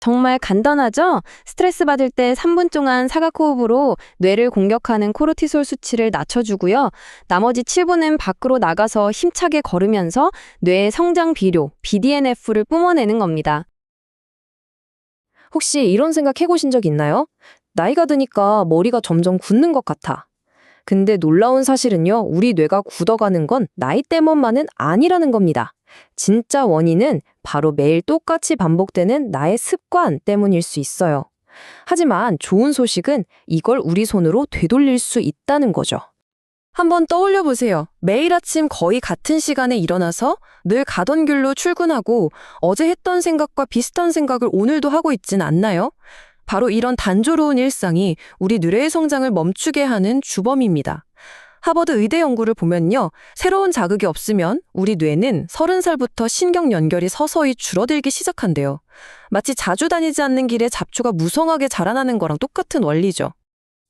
정말 간단하죠? 스트레스 받을 때 3분 동안 사각호흡으로 뇌를 공격하는 코르티솔 수치를 낮춰주고요. 나머지 7분은 밖으로 나가서 힘차게 걸으면서 뇌의 성장 비료, BDNF를 뿜어내는 겁니다. 혹시 이런 생각 해보신 적 있나요? 나이가 드니까 머리가 점점 굳는 것 같아. 근데 놀라운 사실은요, 우리 뇌가 굳어가는 건 나이 때문만은 아니라는 겁니다. 진짜 원인은 바로 매일 똑같이 반복되는 나의 습관 때문일 수 있어요. 하지만 좋은 소식은 이걸 우리 손으로 되돌릴 수 있다는 거죠. 한번 떠올려 보세요. 매일 아침 거의 같은 시간에 일어나서 늘 가던 길로 출근하고 어제 했던 생각과 비슷한 생각을 오늘도 하고 있진 않나요? 바로 이런 단조로운 일상이 우리 뇌의 성장을 멈추게 하는 주범입니다. 하버드 의대 연구를 보면요. 새로운 자극이 없으면 우리 뇌는 30살부터 신경 연결이 서서히 줄어들기 시작한대요. 마치 자주 다니지 않는 길에 잡초가 무성하게 자라나는 거랑 똑같은 원리죠.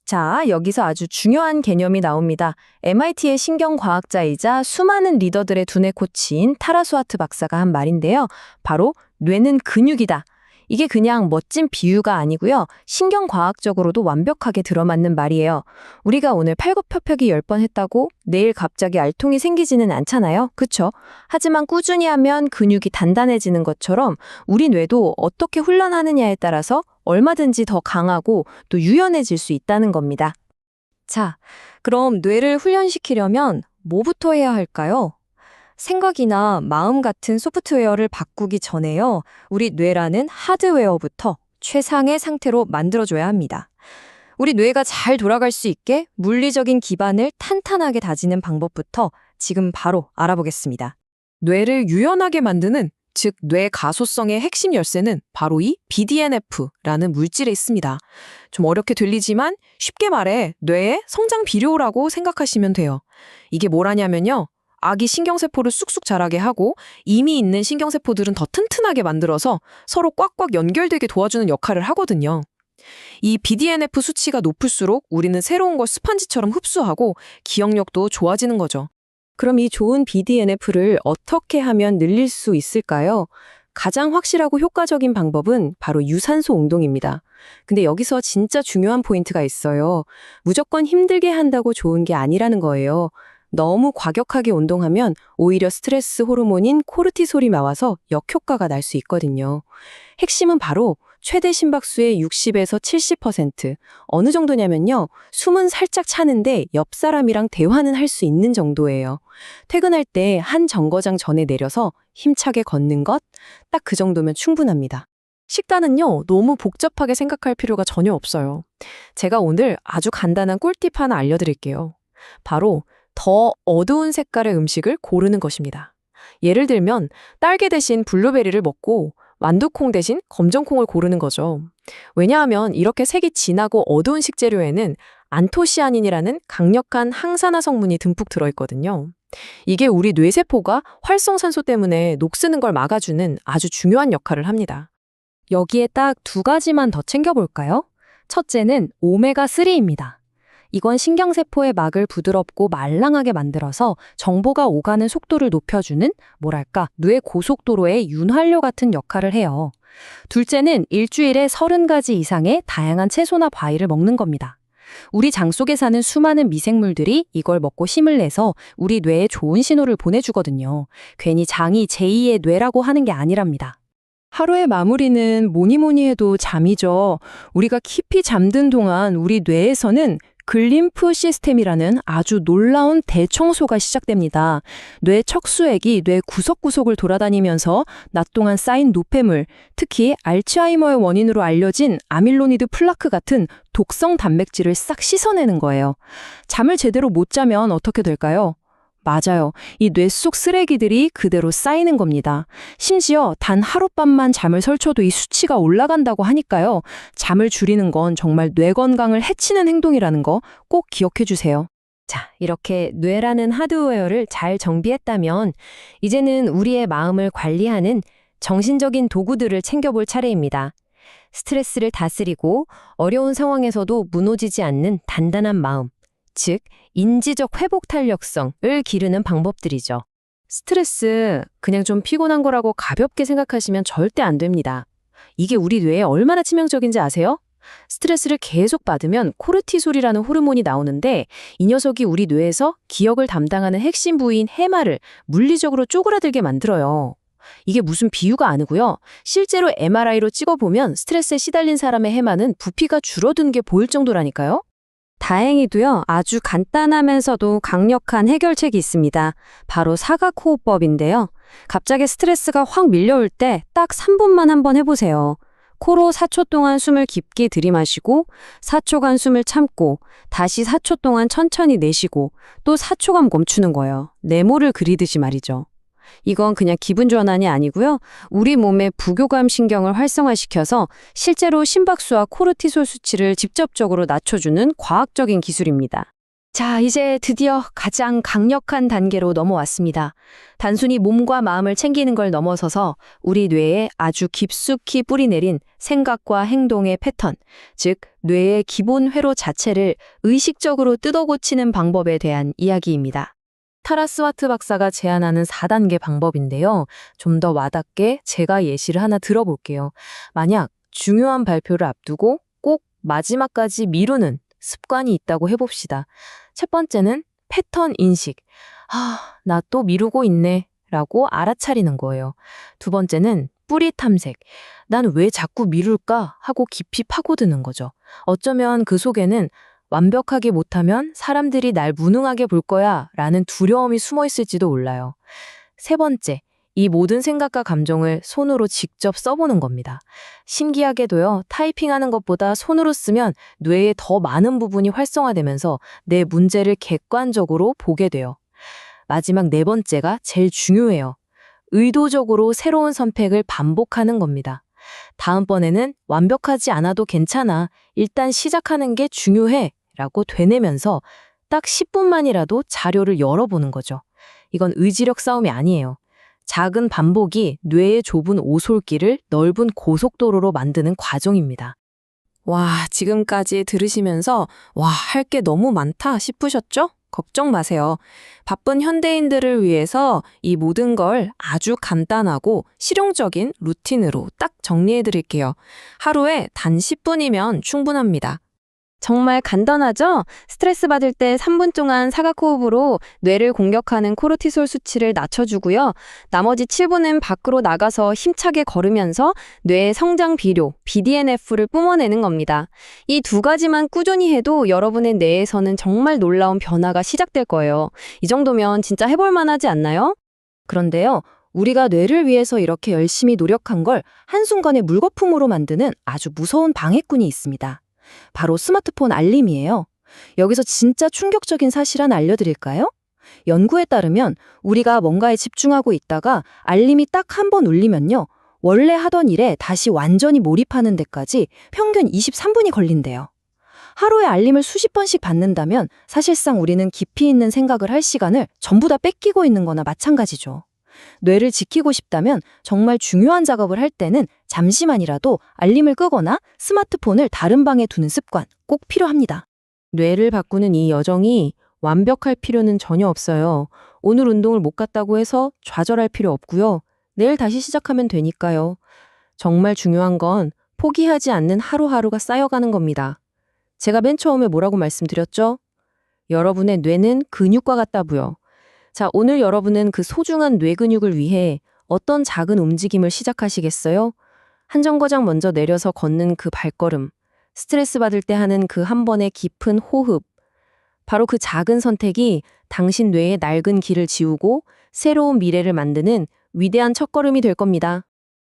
자, 여기서 아주 중요한 개념이 나옵니다. MIT의 신경과학자이자 수많은 리더들의 두뇌 코치인 타라 스와트 박사가 한 말인데요. 바로 뇌는 근육이다. 이게 그냥 멋진 비유가 아니고요. 신경과학적으로도 완벽하게 들어맞는 말이에요. 우리가 오늘 팔굽혀펴기 10번 했다고 내일 갑자기 알통이 생기지는 않잖아요. 그쵸? 하지만 꾸준히 하면 근육이 단단해지는 것처럼 우리 뇌도 어떻게 훈련하느냐에 따라서 얼마든지 더 강하고 또 유연해질 수 있다는 겁니다. 자, 그럼 뇌를 훈련시키려면 뭐부터 해야 할까요? 생각이나 마음 같은 소프트웨어를 바꾸기 전에요. 우리 뇌라는 하드웨어부터 최상의 상태로 만들어줘야 합니다. 우리 뇌가 잘 돌아갈 수 있게 물리적인 기반을 탄탄하게 다지는 방법부터 지금 바로 알아보겠습니다. 뇌를 유연하게 만드는, 즉 뇌 가소성의 핵심 열쇠는 바로 이 BDNF라는 물질에 있습니다. 좀 어렵게 들리지만 쉽게 말해 뇌의 성장 비료라고 생각하시면 돼요. 이게 뭐라냐면요. 아기 신경세포를 쑥쑥 자라게 하고 이미 있는 신경세포들은 더 튼튼하게 만들어서 서로 꽉꽉 연결되게 도와주는 역할을 하거든요. 이 BDNF 수치가 높을수록 우리는 새로운 걸 스펀지처럼 흡수하고 기억력도 좋아지는 거죠. 그럼 이 좋은 BDNF를 어떻게 하면 늘릴 수 있을까요? 가장 확실하고 효과적인 방법은 바로 유산소 운동입니다. 근데 여기서 진짜 중요한 포인트가 있어요. 무조건 힘들게 한다고 좋은 게 아니라는 거예요. 너무 과격하게 운동하면 오히려 스트레스 호르몬인 코르티솔이 나와서 역효과가 날 수 있거든요. 핵심은 바로 최대 심박수의 60에서 70%. 어느 정도냐면요. 숨은 살짝 차는데 옆 사람이랑 대화는 할 수 있는 정도예요. 퇴근할 때 한 정거장 전에 내려서 힘차게 걷는 것? 딱 그 정도면 충분합니다. 식단은요, 너무 복잡하게 생각할 필요가 전혀 없어요. 제가 오늘 아주 간단한 꿀팁 하나 알려드릴게요. 바로 더 어두운 색깔의 음식을 고르는 것입니다. 예를 들면 딸기 대신 블루베리를 먹고 완두콩 대신 검정콩을 고르는 거죠. 왜냐하면 이렇게 색이 진하고 어두운 식재료에는 안토시아닌이라는 강력한 항산화 성분이 듬뿍 들어있거든요. 이게 우리 뇌세포가 활성산소 때문에 녹쓰는 걸 막아주는 아주 중요한 역할을 합니다. 여기에 딱 두 가지만 더 챙겨볼까요? 첫째는 오메가3입니다. 이건 신경세포의 막을 부드럽고 말랑하게 만들어서 정보가 오가는 속도를 높여주는, 뭐랄까, 뇌 고속도로의 윤활유 같은 역할을 해요. 둘째는 일주일에 30가지 이상의 다양한 채소나 과일을 먹는 겁니다. 우리 장 속에 사는 수많은 미생물들이 이걸 먹고 힘을 내서 우리 뇌에 좋은 신호를 보내주거든요. 괜히 장이 제2의 뇌라고 하는 게 아니랍니다. 하루의 마무리는 뭐니 뭐니 해도 잠이죠. 우리가 깊이 잠든 동안 우리 뇌에서는 글림프 시스템이라는 아주 놀라운 대청소가 시작됩니다. 뇌 척수액이 뇌 구석구석을 돌아다니면서 낮 동안 쌓인 노폐물, 특히 알츠하이머의 원인으로 알려진 아밀로니드 플라크 같은 독성 단백질을 싹 씻어내는 거예요. 잠을 제대로 못 자면 어떻게 될까요? 맞아요. 이 뇌 속 쓰레기들이 그대로 쌓이는 겁니다. 심지어 단 하룻밤만 잠을 설쳐도 이 수치가 올라간다고 하니까요. 잠을 줄이는 건 정말 뇌 건강을 해치는 행동이라는 거 꼭 기억해 주세요. 자, 이렇게 뇌라는 하드웨어를 잘 정비했다면 이제는 우리의 마음을 관리하는 정신적인 도구들을 챙겨볼 차례입니다. 스트레스를 다스리고 어려운 상황에서도 무너지지 않는 단단한 마음. 즉, 인지적 회복 탄력성을 기르는 방법들이죠. 스트레스, 그냥 좀 피곤한 거라고 가볍게 생각하시면 절대 안 됩니다. 이게 우리 뇌에 얼마나 치명적인지 아세요? 스트레스를 계속 받으면 코르티솔이라는 호르몬이 나오는데 이 녀석이 우리 뇌에서 기억을 담당하는 핵심 부위인 해마를 물리적으로 쪼그라들게 만들어요. 이게 무슨 비유가 아니고요. 실제로 MRI로 찍어보면 스트레스에 시달린 사람의 해마는 부피가 줄어든 게 보일 정도라니까요. 다행히도요, 아주 간단하면서도 강력한 해결책이 있습니다. 바로 사각호흡법인데요. 갑자기 스트레스가 확 밀려올 때 딱 3분만 한번 해보세요. 코로 4초 동안 숨을 깊게 들이마시고 4초간 숨을 참고 다시 4초 동안 천천히 내쉬고 또 4초간 멈추는 거예요. 네모를 그리듯이 말이죠. 이건 그냥 기분 전환이 아니고요. 우리 몸의 부교감 신경을 활성화시켜서 실제로 심박수와 코르티솔 수치를 직접적으로 낮춰주는 과학적인 기술입니다. 자, 이제 드디어 가장 강력한 단계로 넘어왔습니다. 단순히 몸과 마음을 챙기는 걸 넘어서서 우리 뇌에 아주 깊숙이 뿌리내린 생각과 행동의 패턴, 즉 뇌의 기본 회로 자체를 의식적으로 뜯어고치는 방법에 대한 이야기입니다. 타라스와트 박사가 제안하는 4단계 방법인데요. 좀 더 와닿게 제가 예시를 하나 들어볼게요. 만약 중요한 발표를 앞두고 꼭 마지막까지 미루는 습관이 있다고 해봅시다. 첫 번째는 패턴 인식. 나 또 미루고 있네 라고 알아차리는 거예요. 두 번째는 뿌리 탐색. 난 왜 자꾸 미룰까 하고 깊이 파고드는 거죠. 어쩌면 그 속에는 완벽하게 못하면 사람들이 날 무능하게 볼 거야 라는 두려움이 숨어 있을지도 몰라요. 세 번째, 이 모든 생각과 감정을 손으로 직접 써보는 겁니다. 신기하게도요, 타이핑하는 것보다 손으로 쓰면 뇌의 더 많은 부분이 활성화되면서 내 문제를 객관적으로 보게 돼요. 마지막 네 번째가 제일 중요해요. 의도적으로 새로운 선택을 반복하는 겁니다. 다음번에는 완벽하지 않아도 괜찮아. 일단 시작하는 게 중요해. 라고 되뇌면서 딱 10분만이라도 자료를 열어보는 거죠. 이건 의지력 싸움이 아니에요. 작은 반복이 뇌의 좁은 오솔길을 넓은 고속도로로 만드는 과정입니다. 와, 지금까지 들으시면서 할 게 너무 많다 싶으셨죠? 걱정 마세요. 바쁜 현대인들을 위해서 이 모든 걸 아주 간단하고 실용적인 루틴으로 딱 정리해 드릴게요. 하루에 단 10분이면 충분합니다. 정말 간단하죠? 스트레스 받을 때 3분 동안 사각호흡으로 뇌를 공격하는 코르티솔 수치를 낮춰주고요. 나머지 7분은 밖으로 나가서 힘차게 걸으면서 뇌의 성장 비료, BDNF를 뿜어내는 겁니다. 이 두 가지만 꾸준히 해도 여러분의 뇌에서는 정말 놀라운 변화가 시작될 거예요. 이 정도면 진짜 해볼 만하지 않나요? 그런데요, 우리가 뇌를 위해서 이렇게 열심히 노력한 걸 한순간에 물거품으로 만드는 아주 무서운 방해꾼이 있습니다. 바로 스마트폰 알림이에요. 여기서 진짜 충격적인 사실 하나 알려드릴까요? 연구에 따르면 우리가 뭔가에 집중하고 있다가 알림이 딱 한 번 울리면요, 원래 하던 일에 다시 완전히 몰입하는 데까지 평균 23분이 걸린대요. 하루에 알림을 수십 번씩 받는다면 사실상 우리는 깊이 있는 생각을 할 시간을 전부 다 뺏기고 있는 거나 마찬가지죠. 뇌를 지키고 싶다면 정말 중요한 작업을 할 때는 잠시만이라도 알림을 끄거나 스마트폰을 다른 방에 두는 습관 꼭 필요합니다. 뇌를 바꾸는 이 여정이 완벽할 필요는 전혀 없어요. 오늘 운동을 못 갔다고 해서 좌절할 필요 없고요. 내일 다시 시작하면 되니까요. 정말 중요한 건 포기하지 않는 하루하루가 쌓여가는 겁니다. 제가 맨 처음에 뭐라고 말씀드렸죠? 여러분의 뇌는 근육과 같다고요. 자, 오늘 여러분은 그 소중한 뇌 근육을 위해 어떤 작은 움직임을 시작하시겠어요? 한 정거장 먼저 내려서 걷는 그 발걸음, 스트레스 받을 때 하는 그 한 번의 깊은 호흡. 바로 그 작은 선택이 당신 뇌의 낡은 길을 지우고 새로운 미래를 만드는 위대한 첫걸음이 될 겁니다.